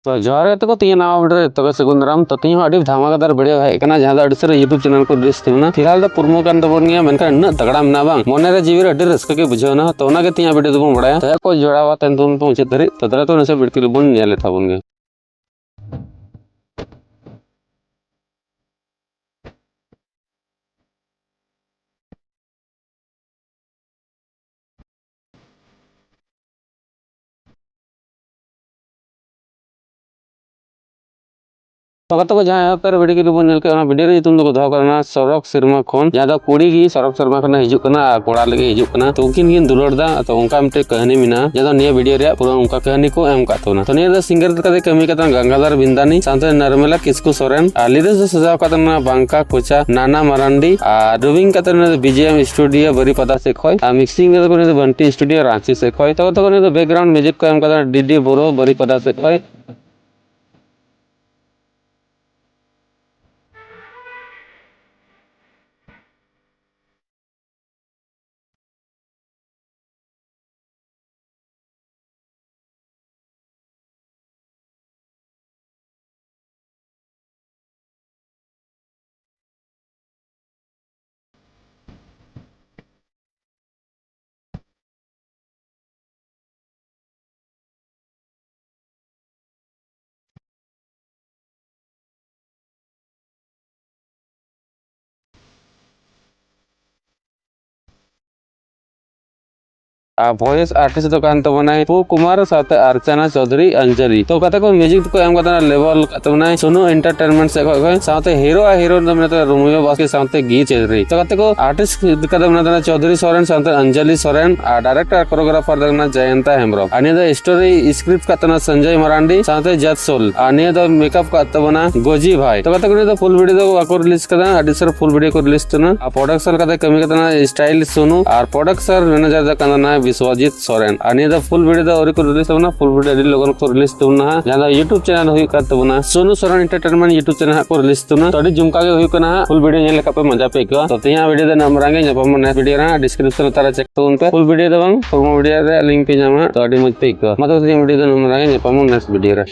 तो जोहार तो तीन नाव वीडियो तो सगुनराम तो तीन अभी धमाकेदार वीडियो है जहां अड़ी सर यूट्यूब चैनल को रिलीज थीना फिलहाल पुरमो कान तबन गया मेनखान इन तगड़ा मेना बांग मोने रे जीवी अड़ी रस्का के बुझावना तो ओना के तीन वीडियो दबन बड़ाया तो को जोड़ावा तन तुम मुचाद धरि तो दरा तो नसे वीडियो बन नेले थाबन गे तो जहाँ पर वीडियो के बन वीडियो रे तुम दो करना सरक शर्मा खन जहाँ कुड़ी की सरक शर्मा खन हिजुकना कोड़ा लगे हिजुकना तो उनकिन गिन दुलड़दा तो उनका मिटे कहानी मिना जहाँ निया वीडियो रे पूरा उनका कहानी को एम कातोना तो निया सिंगर कदे कमी कता गंगाधर बिंदानी साथे नरमेला किस्कू सोरेन लिरिक्स से सजाव कतना बांका कोचा नाना मरांडी डबिंग कतना बीजीएम स्टूडियो बरीपदा से खय मिक्सिंग रे बंटी स्टूडियो रांची से खय तो बैकग्राउंड म्यूजिक को एम कता डीडी बोरो बरीपदा से खय वॉइस आर्टिस्ट तो कान तबना पु कुमार साथे अर्चना चौधरी अंजलि तो कते को म्यूजिक को एम कतना लेवल तबना सोनू एंटरटेनमेंट से को साथे हीरो तबना तो रोमियो बास के साथे गीत चेरी तो कते को आर्टिस्ट कदम चौधरी सोरेन साथे अंजलि सोरेन डायरेक्टर कोरियोग्राफर दना जयंता हेम्ब्रम अने द स्टोरी स्क्रिप्ट कतना संजय मरांडी साथे जत सोल अने द मेकअप कतबना गोजी भाई तो कते को फुल वीडियो को रिलीज कदा अडिसर फुल वीडियो को रिलीज तना प्रोडक्शन कते कमी कतना स्टाइल सोनू और प्रोडक्शन मैनेजर कना विश्वजीत सोरेन अने फुल वीडियो और को रिलीज होना फुल वीडियो लोगन को रिलीज तुना जहां यूट्यूब चैनल हुई करतबना Sonu Soren entertainment YouTube channel को रिलीज तुना तो जुमका के हुई कना फुल वीडियो नेल का पे मजा पे को तो तिया वीडियो दे नंबर आगे जब नेक्स्ट वीडियो रा डिस्क्रिप्शन तारा चेक तो उन पे फुल वीडियो दबंग फुल वीडियो रे लिंक पे जामा तो अडी मज पे को मतलब वीडियो दे नंबर आगे जब नेक्स्ट वीडियो रा